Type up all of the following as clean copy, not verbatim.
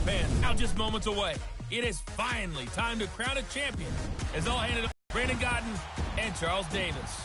Man, now just moments away. It is finally time to crown a champion. As all handed up to Brandon Gaudin and Charles Davis.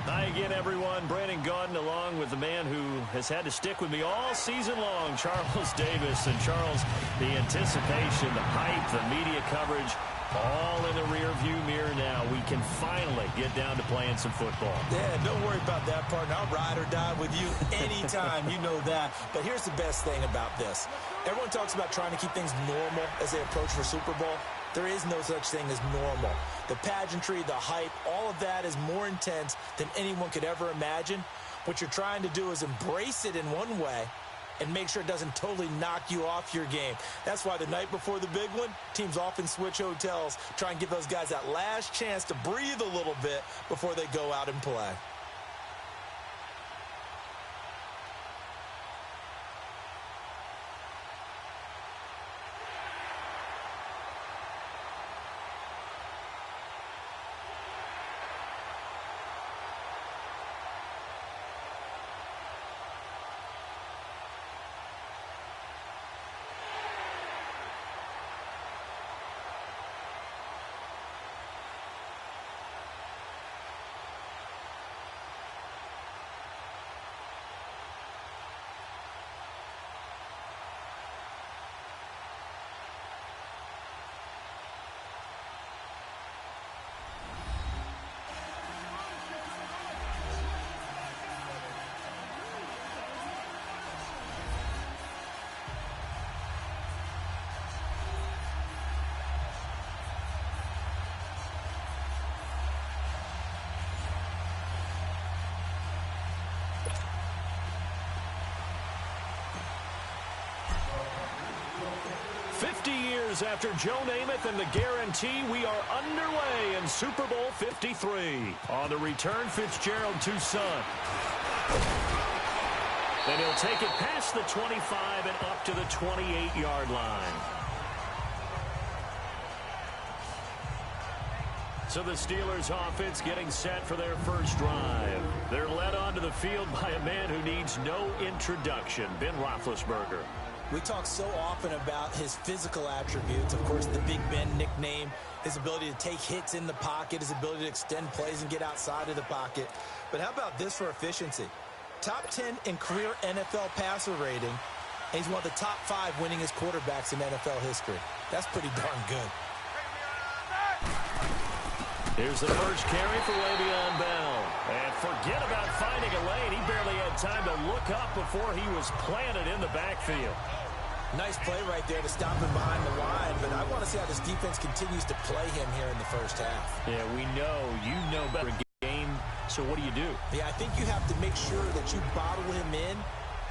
Hi again, everyone. Brandon Gaudin along with the man who has had to stick with me all season long, Charles Davis. And Charles, the anticipation, the hype, the media coverage, all in the rearview mirror now. We can finally get down to playing some football. Yeah, don't worry about that, partner. I'll ride or die with you anytime. You know that. But here's the best thing about this. Everyone talks about trying to keep things normal as they approach for Super Bowl. There is no such thing as normal. The pageantry, the hype, all of that is more intense than anyone could ever imagine. What you're trying to do is embrace it in one way and make sure it doesn't totally knock you off your game. That's why the night before the big one, teams often switch hotels, try and give those guys that last chance to breathe a little bit before they go out and play. After Joe Namath and the guarantee, we are underway in Super Bowl 53. On the return, Fitzgerald to Son. And he'll take it past the 25 and up to the 28-yard line. So the Steelers offense getting set for their first drive. They're led onto the field by a man who needs no introduction, Ben Roethlisberger. We talk so often about his physical attributes. Of course, the Big Ben nickname, his ability to take hits in the pocket, his ability to extend plays and get outside of the pocket. But how about this for efficiency? Top 10 in career NFL passer rating, and he's one of the top 5 winningest quarterbacks in NFL history. That's pretty darn good. Here's the first carry for Le'Veon Bell. And forget about finding a lane. He barely had time to look up before he was planted in the backfield. Nice play right there to stop him behind the line, but I want to see how this defense continues to play him here in the first half. Yeah, we know. You know better game, so what do you do? Yeah, I think you have to make sure that you bottle him in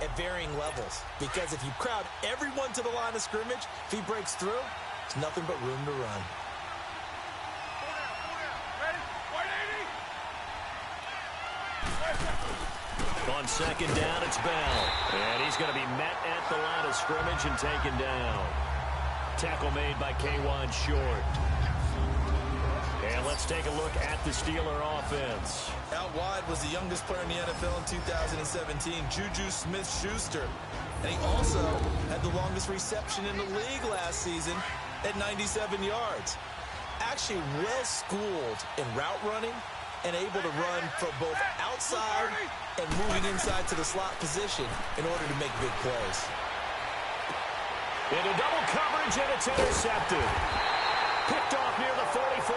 at varying levels, because if you crowd everyone to the line of scrimmage, if he breaks through, it's nothing but room to run. On second down, it's Bell. And he's going to be met at the line of scrimmage and taken down. Tackle made by K'Wan Short. And let's take a look at the Steeler offense. Out wide was the youngest player in the NFL in 2017, Juju Smith-Schuster. And he also had the longest reception in the league last season at 97 yards. Actually well-schooled in route running and able to run from both outside and moving inside to the slot position in order to make big plays. Into double coverage, and it's intercepted. Picked off near the 44.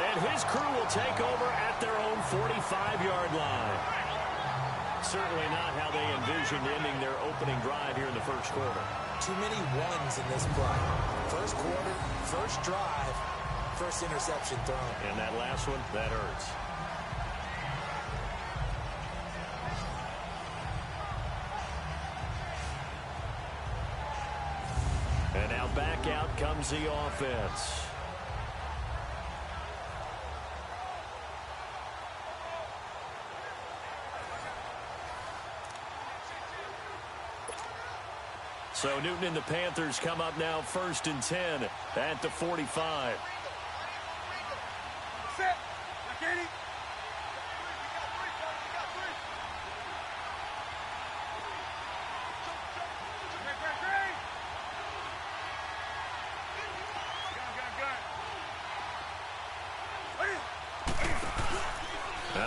And his crew will take over at their own 45-yard line. Certainly not how they envisioned ending their opening drive here in the first quarter. Too many ones in this play. First quarter, first drive, first interception thrown. And that last one, that hurts. And now back out comes the offense. So Newton and the Panthers come up now 1st and 10 at the 45. Now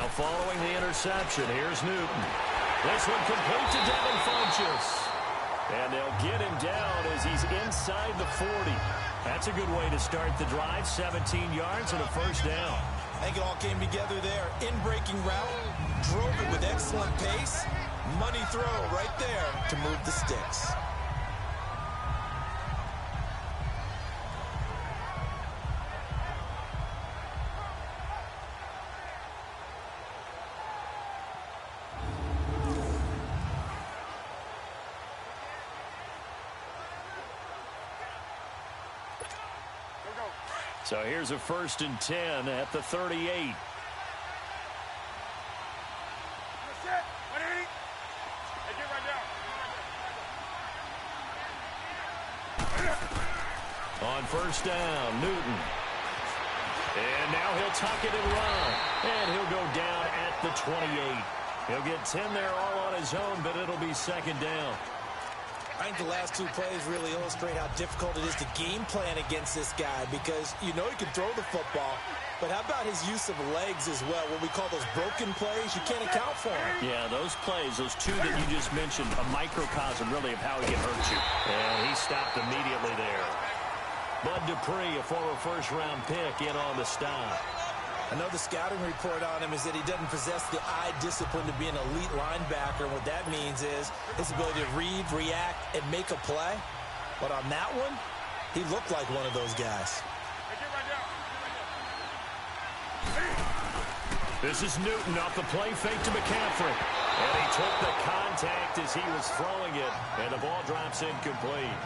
following the interception, here's Newton. This one complete to Devin Funchess. And they'll get him down as he's inside the 40. That's a good way to start the drive. 17 yards and a first down. I think it all came together there. In-breaking route, drove it with excellent pace. Money throw right there to move the sticks. So here's a 1st and 10 at the 38. On 1st down, Newton. And now he'll tuck it and run. And he'll go down at the 28. He'll get 10 there all on his own, but it'll be 2nd down. I think the last 2 plays really illustrate how difficult it is to game plan against this guy because you know he can throw the football, but how about his use of legs as well? What we call those broken plays, you can't account for them. Yeah, those plays, those 2 that you just mentioned, a microcosm really of how he can hurt you. And he stopped immediately there. Bud Dupree, a former first-round pick, in on the stop. I know the scouting report on him is that he doesn't possess the eye discipline to be an elite linebacker. What that means is his ability to read, react, and make a play. But on that one, he looked like one of those guys. This is Newton off the play fake to McCaffrey. And he took the contact as he was throwing it, and the ball drops incomplete.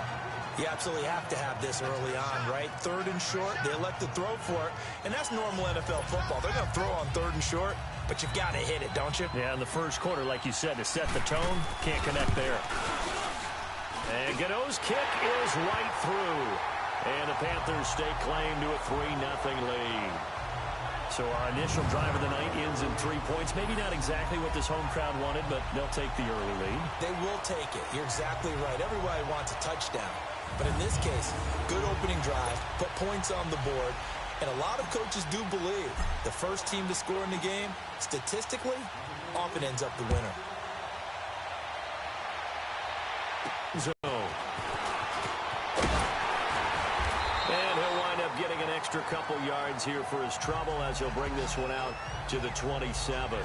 You absolutely have to have this early on, right? 3rd and short, they elect to throw for it, and that's normal NFL football. They're going to throw on 3rd and short, but you've got to hit it, don't you? Yeah, in the first quarter, like you said, to set the tone, can't connect there. And Gano's kick is right through. And the Panthers stake claim to a 3-0 lead. So our initial drive of the night ends in 3 points. Maybe not exactly what this home crowd wanted, but they'll take the early lead. They will take it. You're exactly right. Everybody wants a touchdown. But in this case, good opening drive, put points on the board, and a lot of coaches do believe the first team to score in the game, statistically, often ends up the winner. And he'll wind up getting an extra couple yards here for his trouble as he'll bring this one out to the 27.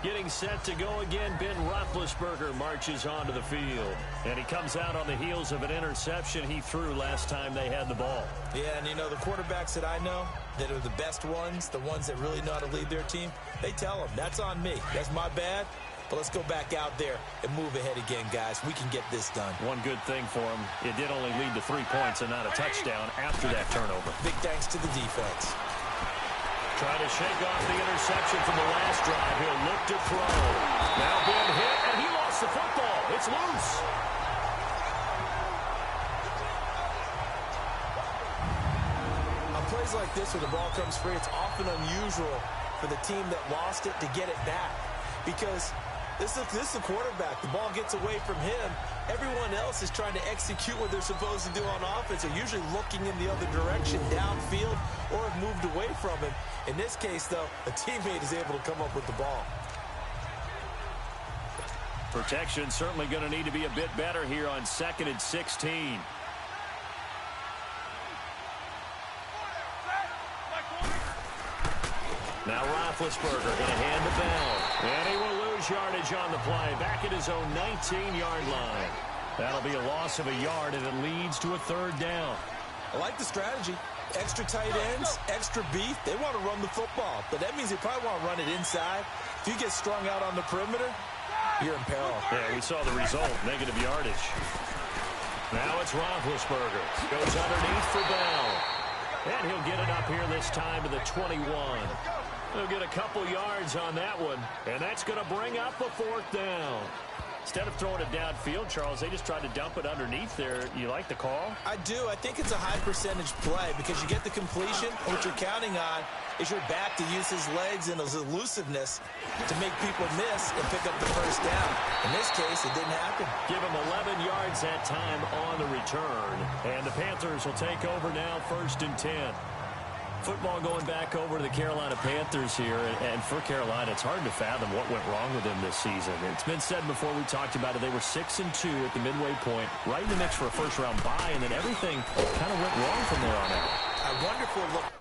Getting set to go again, Ben Roethlisberger marches onto the field. And he comes out on the heels of an interception he threw last time they had the ball. Yeah, and you know, the quarterbacks that I know that are the best ones, the ones that really know how to lead their team, they tell them, that's on me. That's my bad. But let's go back out there and move ahead again, guys. We can get this done. One good thing for him, it did only lead to 3 points and not a touchdown after that turnover. Big thanks to the defense. Trying to shake off the interception from the last drive. He'll look to throw. Now being hit, and he lost the football. It's loose. On plays like this where the ball comes free, it's often unusual for the team that lost it to get it back. Because this is the quarterback. The ball gets away from him. Everyone else is trying to execute what they're supposed to do on offense. They're usually looking in the other direction, downfield, or have moved away from him. In this case, though, a teammate is able to come up with the ball. Protection certainly going to need to be a bit better here on 2nd and 16. Now Roethlisberger going to hand the ball. And he will lose yardage on the play. Back at his own 19-yard line. That'll be a loss of a yard, and it leads to a 3rd down. I like the strategy. Extra tight ends, extra beef. They want to run the football, but that means they probably want to run it inside. If you get strung out on the perimeter, you're in peril. Yeah, we saw the result, negative yardage. Now it's Roethlisberger. Goes underneath for Bell. And he'll get it up here this time to the 21. He'll get a couple yards on that one, and that's going to bring up a 4th down. Instead of throwing it downfield, Charles, they just tried to dump it underneath there. You like the call? I do. I think it's a high percentage play because you get the completion. What you're counting on is your back to use his legs and his elusiveness to make people miss and pick up the first down. In this case, it didn't happen. Give him 11 yards that time on the return. And the Panthers will take over now, 1st and 10. Football going back over to the Carolina Panthers here. And for Carolina, it's hard to fathom what went wrong with them this season. It's been said before, we talked about it, they were 6-2 at the midway point, right in the mix for a first-round bye, and then everything kind of went wrong from there on out. I wonder if we'll look.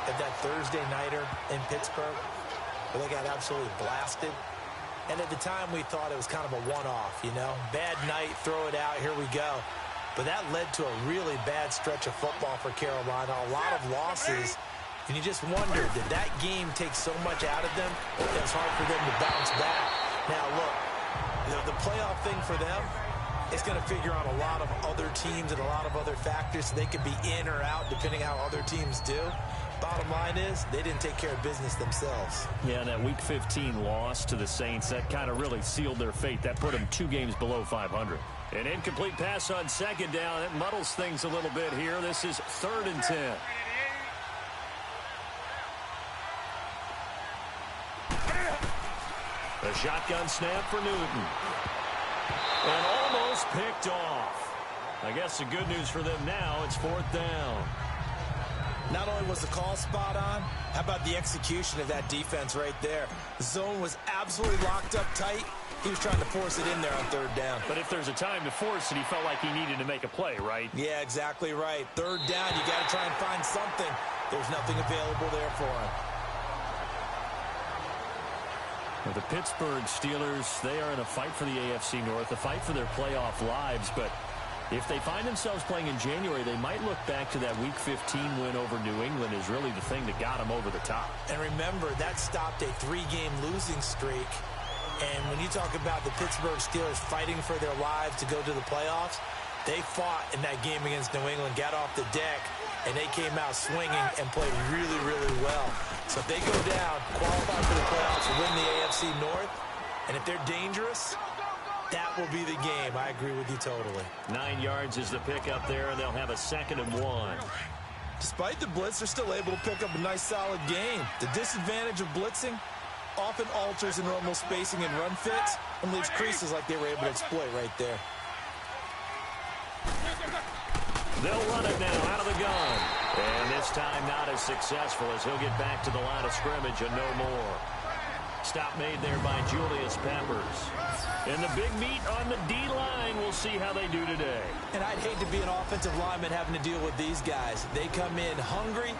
At that Thursday nighter in Pittsburgh where they got absolutely blasted. And at the time we thought it was kind of a one-off, you know. Bad night, throw it out, here we go. But that led to a really bad stretch of football for Carolina. A lot of losses. And you just wonder, did that game take so much out of them that it's hard for them to bounce back? Now, look, the playoff thing for them is going to figure on a lot of other teams and a lot of other factors. So they could be in or out depending how other teams do. Bottom line is, they didn't take care of business themselves. Yeah, that Week 15 loss to the Saints, that kind of really sealed their fate. That put them 2 games below 500. An incomplete pass on 2nd down. It muddles things a little bit here. This is 3rd and 10. A shotgun snap for Newton. And almost picked off. I guess the good news for them now, it's 4th down. Not only was the call spot on, how about the execution of that defense right there? The zone was absolutely locked up tight. He was trying to force it in there on 3rd down. But if there's a time to force it, he felt like he needed to make a play, right? Yeah, exactly right. 3rd down, you got to try and find something. There's nothing available there for him. Well, the Pittsburgh Steelers, they are in a fight for the AFC North, a fight for their playoff lives, but if they find themselves playing in January, they might look back to that Week 15 win over New England as really the thing that got them over the top. And remember, that stopped a 3-game losing streak. And when you talk about the Pittsburgh Steelers fighting for their lives to go to the playoffs, they fought in that game against New England, got off the deck, and they came out swinging and played really, really well. So if they go down, qualify for the playoffs, and win the AFC North, and if they're dangerous, that will be the game. I agree with you totally. 9 yards is the pickup there, and they'll have a 2nd and 1. Despite the blitz, they're still able to pick up a nice, solid gain. The disadvantage of blitzing often alters the normal spacing and run fits and leaves creases like they were able to exploit right there. They'll run it now out of the gun. And this time not as successful as he'll get back to the line of scrimmage and no more. Stop made there by Julius Peppers. And the big meat on the D-line, we'll see how they do today. And I'd hate to be an offensive lineman having to deal with these guys. They come in hungry,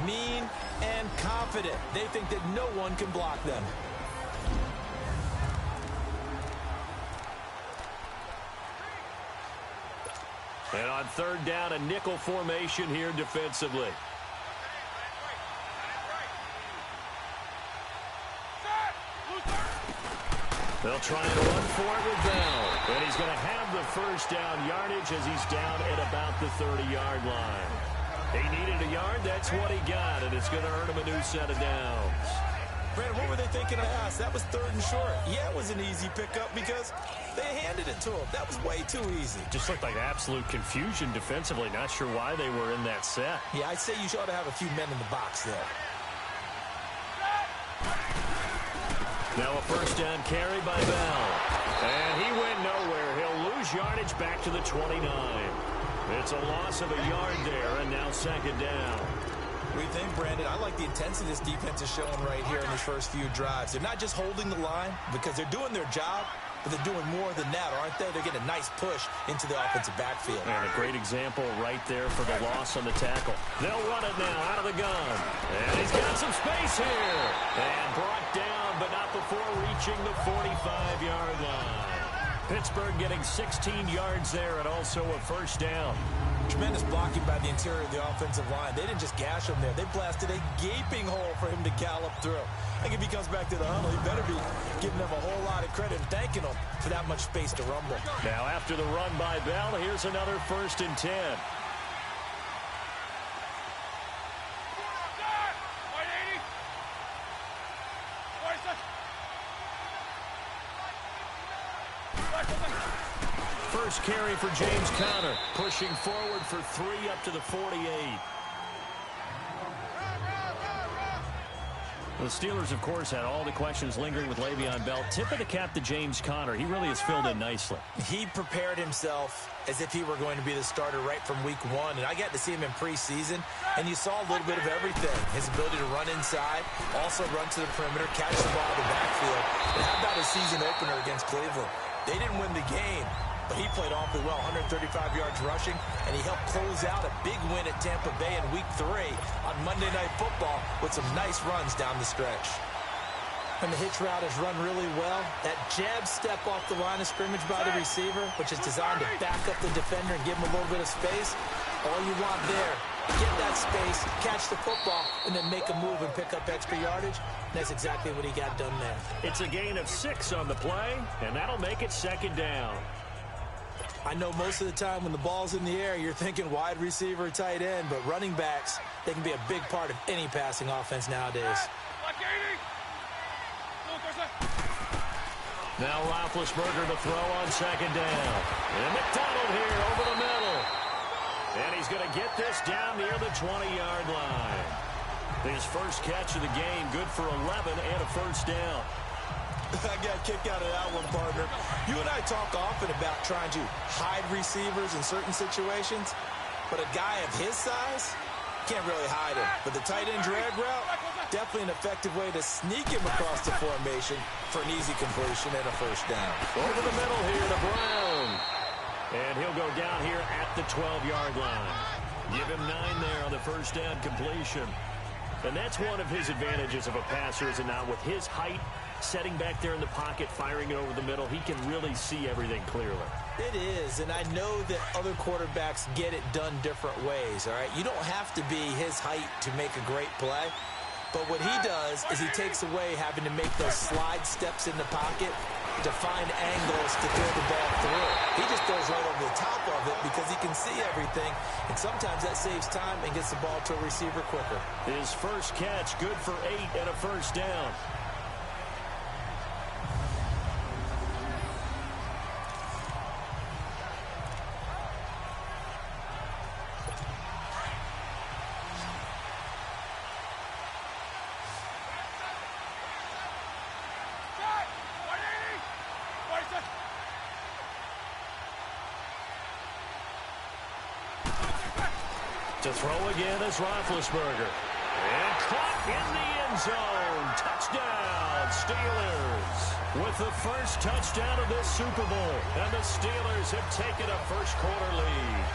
mean, and confident. They think that no one can block them. And on 3rd down, a nickel formation here defensively. They'll try and run for it with Bell. And he's going to have the first down yardage as he's down at about the 30-yard line. He needed a yard. That's what he got, and it's going to earn him a new set of downs. Brandon, what were they thinking of us? That was 3rd and short. Yeah, it was an easy pickup because they handed it to him. That was way too easy. Just looked like absolute confusion defensively. Not sure why they were in that set. Yeah, I'd say you ought to have a few men in the box there. Now a first down carry by Bell. And he went nowhere. He'll lose yardage back to the 29. It's a loss of a yard there, and now 2nd down. What do you think, Brandon? I like the intensity this defense is showing right here in these first few drives. They're not just holding the line because they're doing their job, but they're doing more than that, aren't they? They're getting a nice push into the offensive backfield. And a great example right there for the loss on the tackle. They'll run it now out of the gun. And he's got some space here. And brought down, but not before reaching the 45-yard line. Pittsburgh getting 16 yards there and also a first down. Tremendous blocking by the interior of the offensive line. They didn't just gash him there. They blasted a gaping hole for him to gallop through. I think if he comes back to the huddle, he better be giving them a whole lot of credit and thanking them for that much space to rumble. Now after the run by Bell, here's another 1st and 10. First carry for James Conner, pushing forward for 3 up to the 48. The Steelers, of course, had all the questions lingering with Le'Veon Bell. Tip of the cap to James Conner. He really has filled in nicely. He prepared himself as if he were going to be the starter right from week 1. And I got to see him in preseason, and you saw a little bit of everything. His ability to run inside, also run to the perimeter, catch the ball in the backfield. And how about his season opener against Cleveland? They didn't win the game, but he played awfully well, 135 yards rushing, and he helped close out a big win at Tampa Bay in Week 3 on Monday Night Football with some nice runs down the stretch. And the hitch route is run really well. That jab step off the line of scrimmage by the receiver, which is designed to back up the defender and give him a little bit of space. All you want there, get that space, catch the football, and then make a move and pick up extra yardage. And that's exactly what he got done there. It's a gain of 6 on the play, and that'll make it 2nd down. I know most of the time when the ball's in the air, you're thinking wide receiver, tight end, but running backs, they can be a big part of any passing offense nowadays. Now Roethlisberger to throw on 2nd down. And McDonald here over the middle. And he's going to get this down near the 20-yard line. His first catch of the game, good for 11 and a first down. I got a kick out of that one, partner. You and I talk often about trying to hide receivers in certain situations, but a guy of his size can't really hide him. But the tight end drag route, definitely an effective way to sneak him across the formation for an easy completion and a first down. Over the middle here to Brown. And he'll go down here at the 12-yard line. Give him 9 there on the first down completion. And that's one of his advantages of a passer, is it not? With his height, setting back there in the pocket, firing it over the middle, he can really see everything clearly. It is, and I know that other quarterbacks get it done different ways, all right? You don't have to be his height to make a great play, but what he does is he takes away having to make those slide steps in the pocket to find angles to throw the ball through. He just throws right over the top of it because he can see everything, and sometimes that saves time and gets the ball to a receiver quicker. His first catch, good for 8 and a first down. To throw again is Roethlisberger. And caught in the end zone. Touchdown, Steelers. With the first touchdown of this Super Bowl. And the Steelers have taken a first-quarter lead.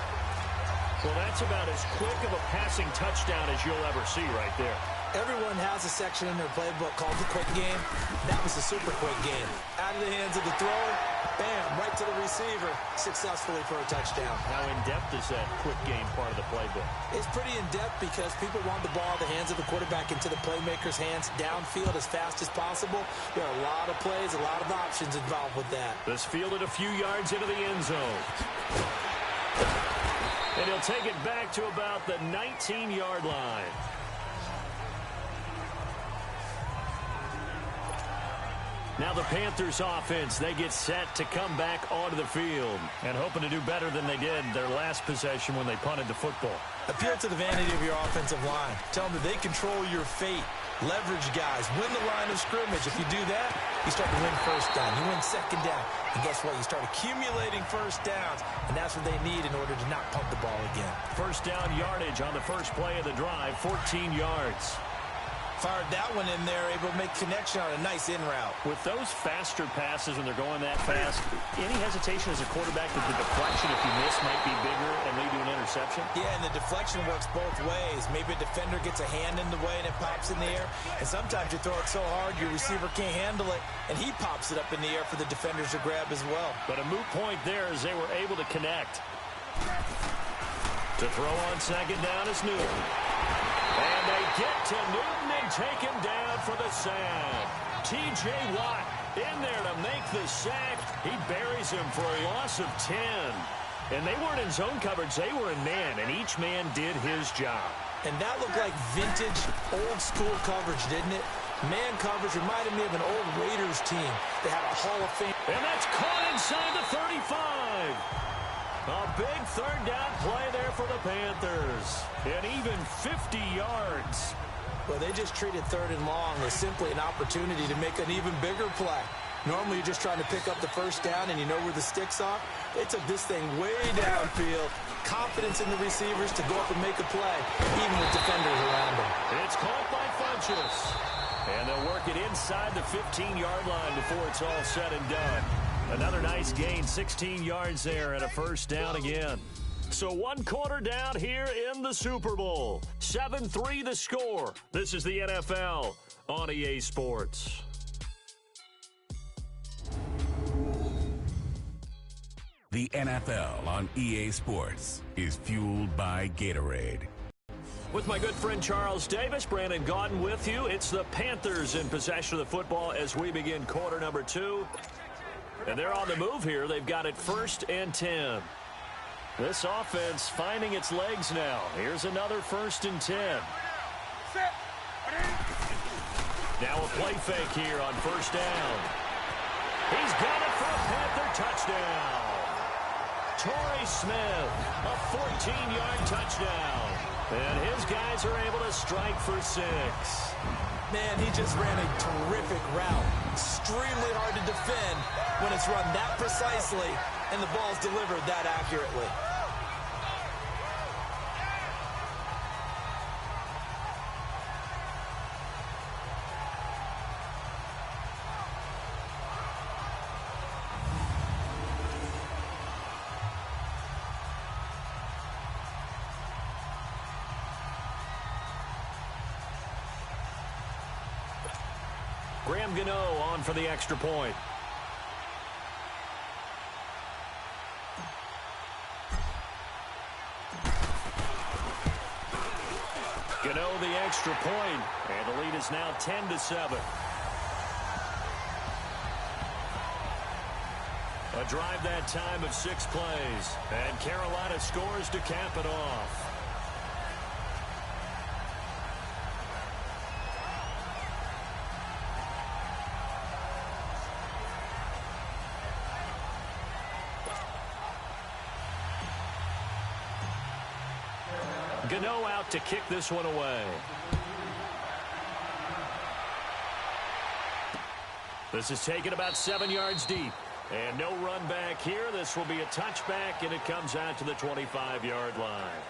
Well, that's about as quick of a passing touchdown as you'll ever see right there. Everyone has a section in their playbook called the quick game. That was the super quick game. Out of the hands of the thrower, bam, right to the receiver, successfully for a touchdown. How in-depth is that quick game part of the playbook? It's pretty in-depth because people want the ball in the hands of the quarterback into the playmaker's hands downfield as fast as possible. There are a lot of plays, a lot of options involved with that. This fielded a few yards into the end zone. And he'll take it back to about the 19-yard line. Now the Panthers offense, they get set to come back onto the field and hoping to do better than they did their last possession when they punted the football. Appeal to the vanity of your offensive line. Tell them that they control your fate. Leverage guys. Win the line of scrimmage. If you do that, you start to win first down. You win second down. And guess what? You start accumulating first downs. And that's what they need in order to not pump the ball again. First down yardage on the first play of the drive, 14 yards. Fired that one in there, able to make connection on a nice in route. With those faster passes when they're going that fast, any hesitation as a quarterback that the deflection, if you miss, might be bigger and lead to an interception? Yeah, and the deflection works both ways. Maybe a defender gets a hand in the way and it pops in the air. And sometimes you throw it so hard your receiver can't handle it, and he pops it up in the air for the defenders to grab as well. But a moot point there as they were able to connect. To throw on second down is Newton. And they get to Newton and take him down for the sack. T.J. Watt in there to make the sack. He buries him for a loss of 10. And they weren't in zone coverage. They were in man, and each man did his job. And that looked like vintage, old-school coverage, didn't it? Man coverage reminded me of an old Raiders team. They had a Hall of Fame. And that's caught inside the 35. A big third down play there for the Panthers. And even 50 yards. Well, they just treated third and long as simply an opportunity to make an even bigger play. Normally, you're just trying to pick up the first down and you know where the sticks are. They took this thing way downfield. Confidence in the receivers to go up and make a play, even with defenders around them. It's caught by Funchess. And they'll work it inside the 15-yard line before it's all said and done. Another nice gain, 16 yards there, and a first down again. So 1 quarter down here in the Super Bowl. 7-3 the score. This is the NFL on EA Sports. The NFL on EA Sports is fueled by Gatorade. With my good friend Charles Davis, Brandon Gaudin with you. It's the Panthers in possession of the football as we begin quarter number 2. And they're on the move here. They've got it 1st and 10. This offense finding its legs now. Here's another 1st and 10. Now a play fake here on 1st down. He's got it for a Panther touchdown. Torrey Smith, a 14-yard touchdown. And his guys are able to strike for 6. Man, he just ran a terrific route. Extremely hard to defend when it's run that precisely and the ball's delivered that accurately. Graham Gano on for the extra point. Gano the extra point, and the lead is now 10-7. A drive that time of 6 plays, and Carolina scores to cap it off. Gano out to kick this one away. This is taken about 7 yards deep. And no run back here. This will be a touchback, and it comes out to the 25-yard line.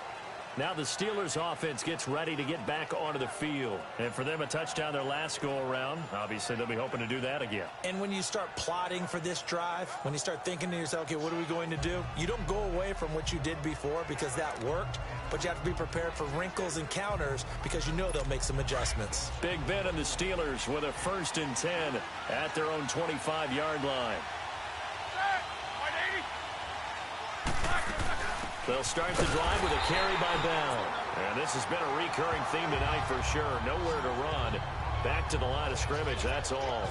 Now the Steelers offense gets ready to get back onto the field. And for them, a touchdown their last go-around. Obviously, they'll be hoping to do that again. And when you start plotting for this drive, when you start thinking to yourself, okay, what are we going to do? You don't go away from what you did before because that worked. But you have to be prepared for wrinkles and counters because you know they'll make some adjustments. Big Ben and the Steelers with a 1st and 10 at their own 25-yard line. They'll start the drive with a carry by Bell. And this has been a recurring theme tonight for sure. Nowhere to run. Back to the line of scrimmage, that's all.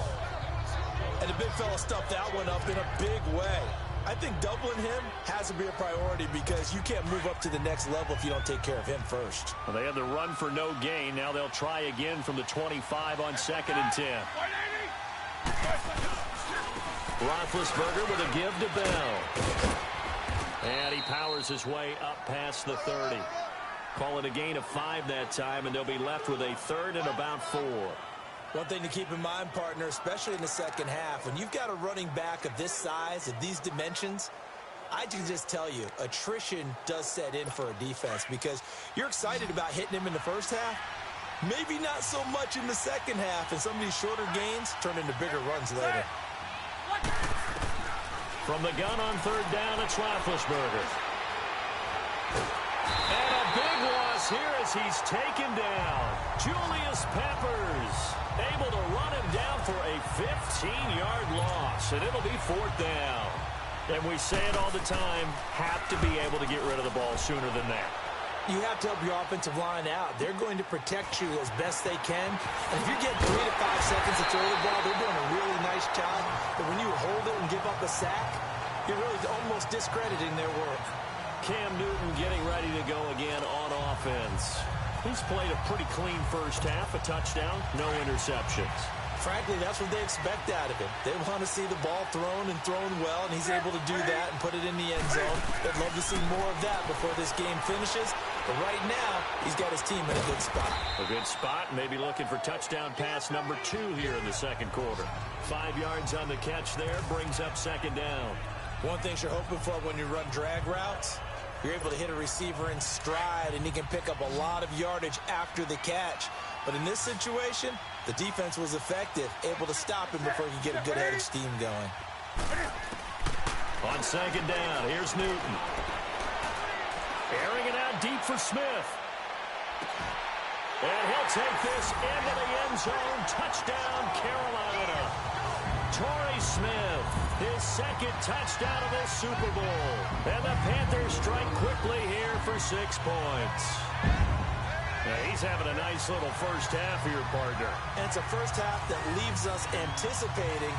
And the big fella stuffed that one up in a big way. I think doubling him has to be a priority because you can't move up to the next level if you don't take care of him first. Well, they had the run for no gain. Now they'll try again from the 25 on 2nd and 10. Roethlisberger with a give to Bell. And he powers his way up past the 30. Call it a gain of 5 that time, and they'll be left with a 3rd and about 4. One thing to keep in mind, partner, especially in the second half, when you've got a running back of this size, of these dimensions, I can just tell you, attrition does set in for a defense because you're excited about hitting him in the first half. Maybe not so much in the second half, and some of these shorter gains turn into bigger runs later. From the gun on third down, it's Roethlisberger. And a big loss here as he's taken down. Julius Peppers able to run him down for a 15-yard loss, and it'll be fourth down. And we say it all the time, have to be able to get rid of the ball sooner than that. You have to help your offensive line out. They're going to protect you as best they can. And if you're getting 3 to 5 seconds to throw the ball, they're doing a really nice job. But when you hold it and give up a sack, you're really almost discrediting their work. Cam Newton getting ready to go again on offense. He's played a pretty clean first half, a touchdown, no interceptions. Frankly, that's what they expect out of him. They want to see the ball thrown and thrown well, and he's able to do that and put it in the end zone. They'd love to see more of that before this game finishes. But right now, he's got his team in a good spot. A good spot, maybe looking for touchdown pass number 2 here in the second quarter. 5 yards on the catch there, brings up second down. One thing you're hoping for when you run drag routes, you're able to hit a receiver in stride, and he can pick up a lot of yardage after the catch. But in this situation, the defense was effective, able to stop him before he could get a good head of steam going. On second down, here's Newton. Airing it out deep for Smith. And he'll take this into the end zone. Touchdown, Carolina. Torrey Smith, his second touchdown of this Super Bowl. And the Panthers strike quickly here for 6 points. Now he's having a nice little first half here, partner. And it's a first half that leaves us anticipating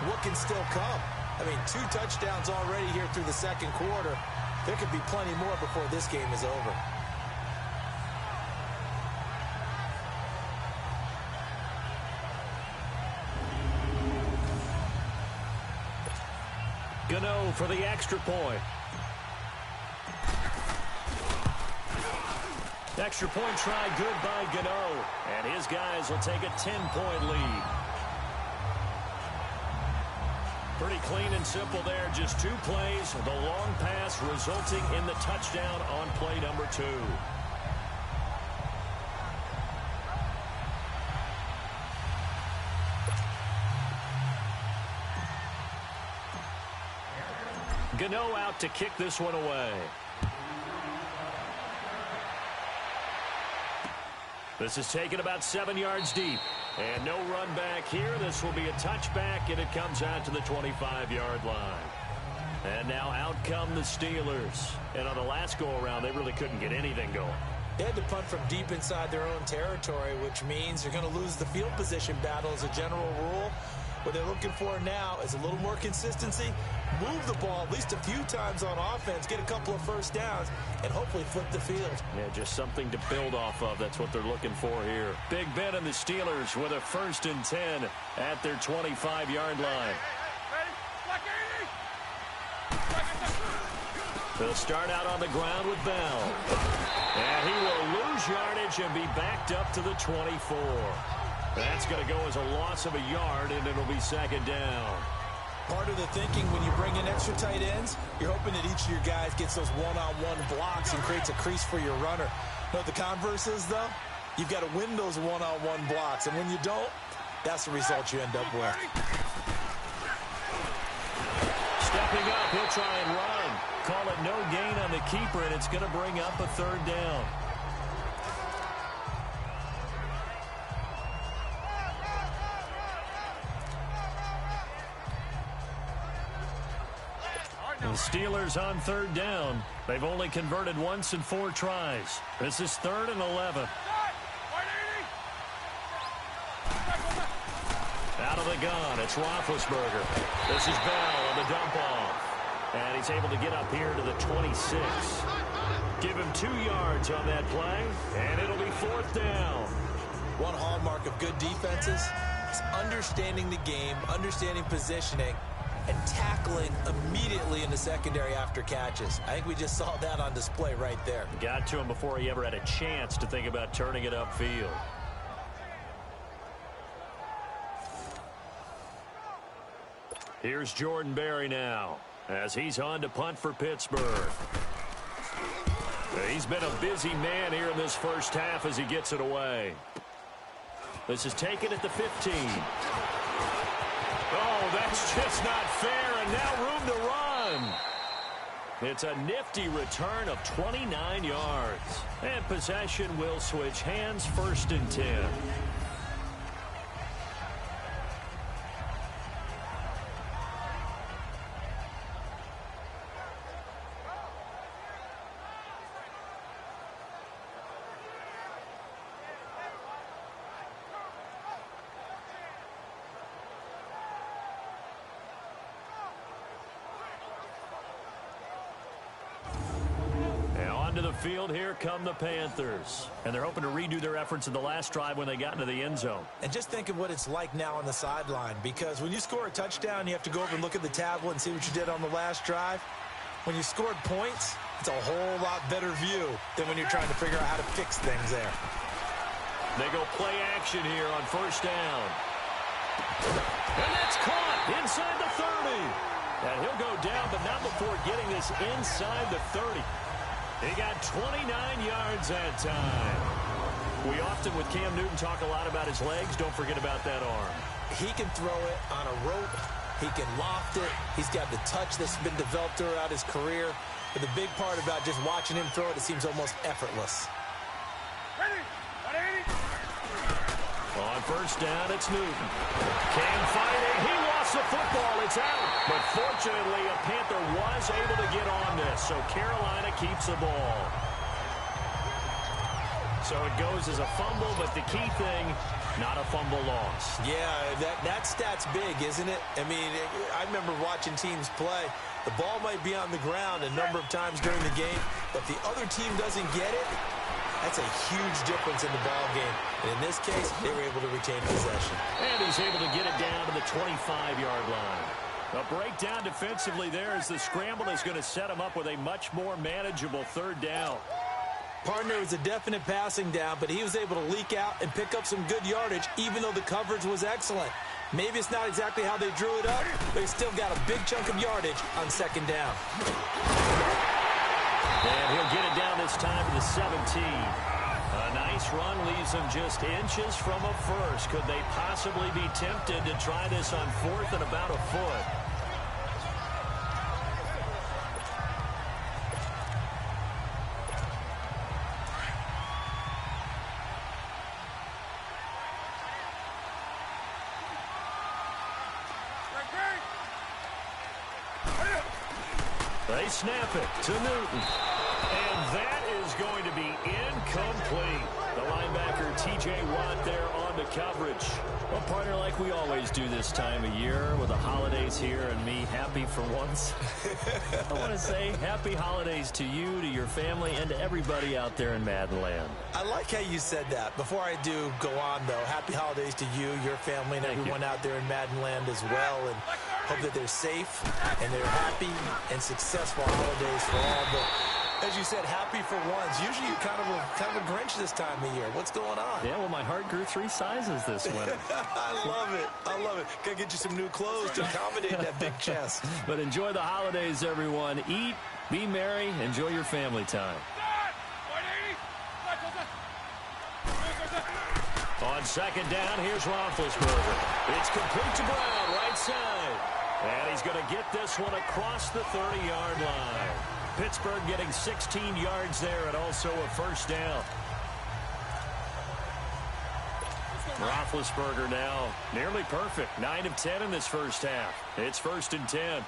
what can still come. I mean, 2 touchdowns already here through the second quarter. There could be plenty more before this game is over. Gano for the extra point. Extra point try good by Gano. And his guys will take a 10-point lead. Pretty clean and simple there. Just 2 plays. The long pass resulting in the touchdown on play number 2. Gano out to kick this one away. This is taken about 7 yards deep. And no run back here. This will be a touchback, and it comes out to the 25-yard line. And now out come the Steelers. And on the last go-around, they really couldn't get anything going. They had to punt from deep inside their own territory, which means you're going to lose the field position battle as a general rule. What they're looking for now is a little more consistency, move the ball at least a few times on offense, get a couple of first downs, and hopefully flip the field. Yeah, just something to build off of. That's what they're looking for here. Big Ben and the Steelers with a 1st and 10 at their 25-yard line. They'll start out on the ground with Bell. And he will lose yardage and be backed up to the 24. That's going to go as a loss of a yard, and it'll be second down. Part of the thinking when you bring in extra tight ends, you're hoping that each of your guys gets those one-on-one blocks and creates a crease for your runner. But the converse is, though, you've got to win those one-on-one blocks. And when you don't, that's the result you end up with. Stepping up, he'll try and run. Call it no gain on the keeper, and it's going to bring up a 3rd down. The Steelers on 3rd down. They've only converted once in 4 tries. This is 3rd and 11. Out of the gun, it's Roethlisberger. This is Bell on the dump off. And he's able to get up here to the 26. Give him 2 yards on that play, and it'll be 4th down. One hallmark of good defenses is understanding the game, understanding positioning, and tackling immediately in the secondary after catches. I think we just saw that on display right there. Got to him before he ever had a chance to think about turning it upfield. Here's Jordan Berry now as he's on to punt for Pittsburgh. He's been a busy man here in this first half as he gets it away. This is taken at the 15. Oh, that's just not fair, and now room to run. It's a nifty return of 29 yards. And possession will switch hands, 1st and 10. To the field, here come the Panthers. And they're hoping to redo their efforts in the last drive when they got into the end zone. And just think of what it's like now on the sideline, because when you score a touchdown, you have to go over and look at the tablet and see what you did on the last drive. When you scored points, it's a whole lot better view than when you're trying to figure out how to fix things there. They go play action here on 1st down. And that's caught inside the 30. And he'll go down, but not before getting this inside the 30. He got 29 yards that time. We often, with Cam Newton, talk a lot about his legs. Don't forget about that arm. He can throw it on a rope. He can loft it. He's got the touch that's been developed throughout his career. But the big part about just watching him throw it, it seems almost effortless. On 1st down, it's Newton. Cam fighting. He lost the football. It's out. But fortunately, a Panther was able to get on this, so Carolina keeps the ball. So it goes as a fumble, but the key thing, not a fumble loss. Yeah, that stat's big, isn't it? I mean, I remember watching teams play. The ball might be on the ground a number of times during the game, but the other team doesn't get it. That's a huge difference in the ball game. And in this case, they were able to retain possession. And he's able to get it down to the 25-yard line. A breakdown defensively there as the scramble is going to set him up with a much more manageable 3rd down. Partner was a definite passing down, but he was able to leak out and pick up some good yardage, even though the coverage was excellent. Maybe it's not exactly how they drew it up, but he still got a big chunk of yardage on 2nd down. And he'll get it down this time to the 17. A nice run leaves him just inches from a first. Could they possibly be tempted to try this on 4th and about a foot? They snap it to Newton. And that is going to be incomplete. The linebacker, T.J. Watt, there on the coverage. Well, partner, like we always do this time of year with the holidays here and me happy for once. I want to say happy holidays to you, to your family, and to everybody out there in Madden Land. I like how you said that. Before I do go on, though, happy holidays to you, your family, and everyone out there in Madden Land as well. And hope that they're safe and they're happy and successful holidays for all. But as you said, happy for once. Usually you're kind of a Grinch this time of year. What's going on? Yeah, well, my heart grew 3 sizes this winter. I love it. I love it. Gotta get you some new clothes to accommodate that big chest. But enjoy the holidays, everyone. Eat, be merry, enjoy your family time. On 2nd down, here's Roethlisberger. It's complete to Brown, right side. And he's going to get this one across the 30-yard line. Pittsburgh getting 16 yards there and also a 1st down. Roethlisberger now nearly perfect. 9 of 10 in this first half. It's 1st and 10.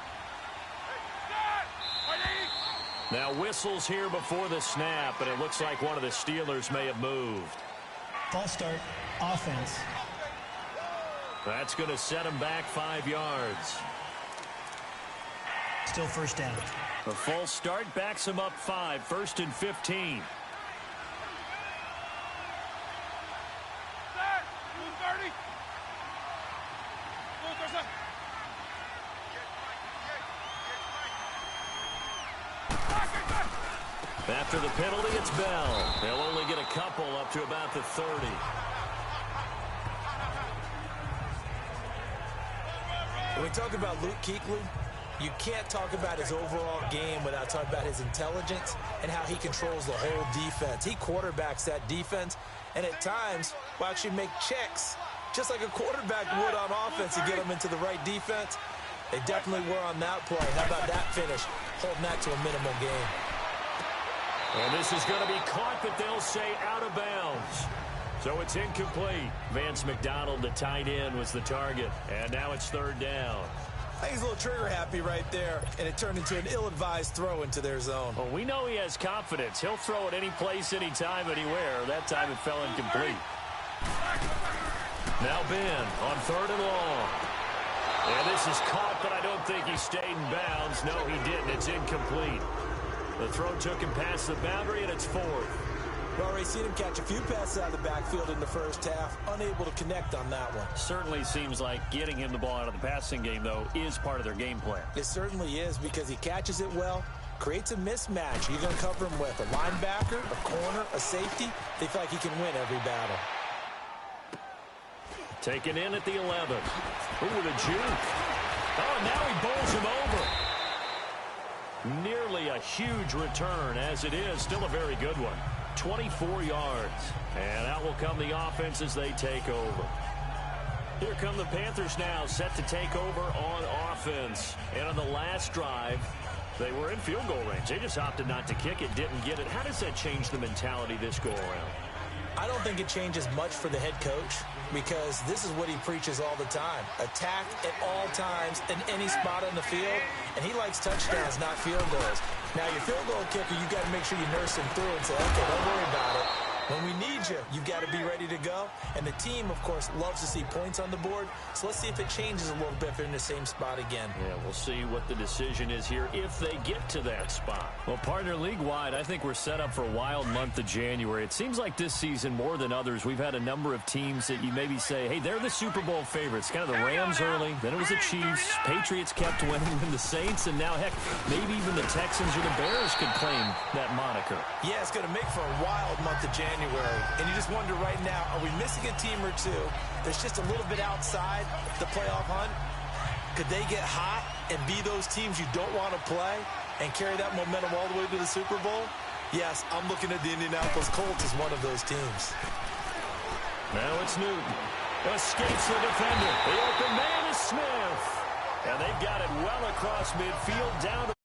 Now whistles here before the snap, and it looks like one of the Steelers may have moved. False start, offense. That's going to set him back 5 yards. Still 1st down. A false start backs him up 5, 1st and 15. After the penalty, it's Bell. They'll only get a couple up to about the 30. When we talk about Luke Kuechly, You can't talk about his overall game without talking about his intelligence and how he controls the whole defense. He quarterbacks that defense, and at times will actually make checks, just like a quarterback would on offense to get them into the right defense. They definitely were on that play. How about that finish? Holding that to a minimal gain. And this is going to be caught, but they'll say out of bounds. So it's incomplete. Vance McDonald, the tight end, was the target. And now it's third down. I think he's a little trigger happy right there, and it turned into an ill-advised throw into their zone. Well, we know he has confidence. He'll throw it any place, anytime, anywhere. That time it fell incomplete. Now Ben on third and long. And this is caught, but I don't think he stayed in bounds. No, he didn't. It's incomplete. The throw took him past the boundary, and it's fourth. We've already seen him catch a few passes out of the backfield in the first half, unable to connect on that one. Certainly seems like getting him the ball out of the passing game, though, is part of their game plan. It certainly is, because he catches it well, creates a mismatch. You're going to cover him with a linebacker, a corner, a safety. They feel like he can win every battle. Taken in at the 11. Ooh, the juke. Oh, now he bowls him over. Nearly a huge return, as it is. Still a very good one. 24 yards. And out will come the offense as they take over. Here come the Panthers now, set to take over on offense. And on the last drive, they were in field goal range. They just opted not to kick it, didn't get it. How does that change the mentality this go around? I don't think it changes much for the head coach, because this is what he preaches all the time. Attack at all times in any spot on the field, and he likes touchdowns, not field goals. Now, your field goal kicker, you got to make sure you nurse him through and say, okay, don't worry about it. When we need you, you've got to be ready to go. And the team, of course, loves to see points on the board. So let's see if it changes a little bit if they're in the same spot again. Yeah, we'll see what the decision is here if they get to that spot. Well, partner, league-wide, I think we're set up for a wild month of January. It seems like this season, more than others, we've had a number of teams that you maybe say, hey, they're the Super Bowl favorites. Kind of the Rams early, then it was the Chiefs. Patriots kept winning, and the Saints, and now, heck, maybe even the Texans or the Bears could claim that moniker. Yeah, it's going to make for a wild month of January. And you just wonder right now, are we missing a team or two that's just a little bit outside the playoff hunt? Could they get hot and be those teams you don't want to play and carry that momentum all the way to the Super Bowl? Yes, I'm looking at the Indianapolis Colts as one of those teams. Now it's Newton. Escapes the defender. The open man is Smith. And they've got it well across midfield down to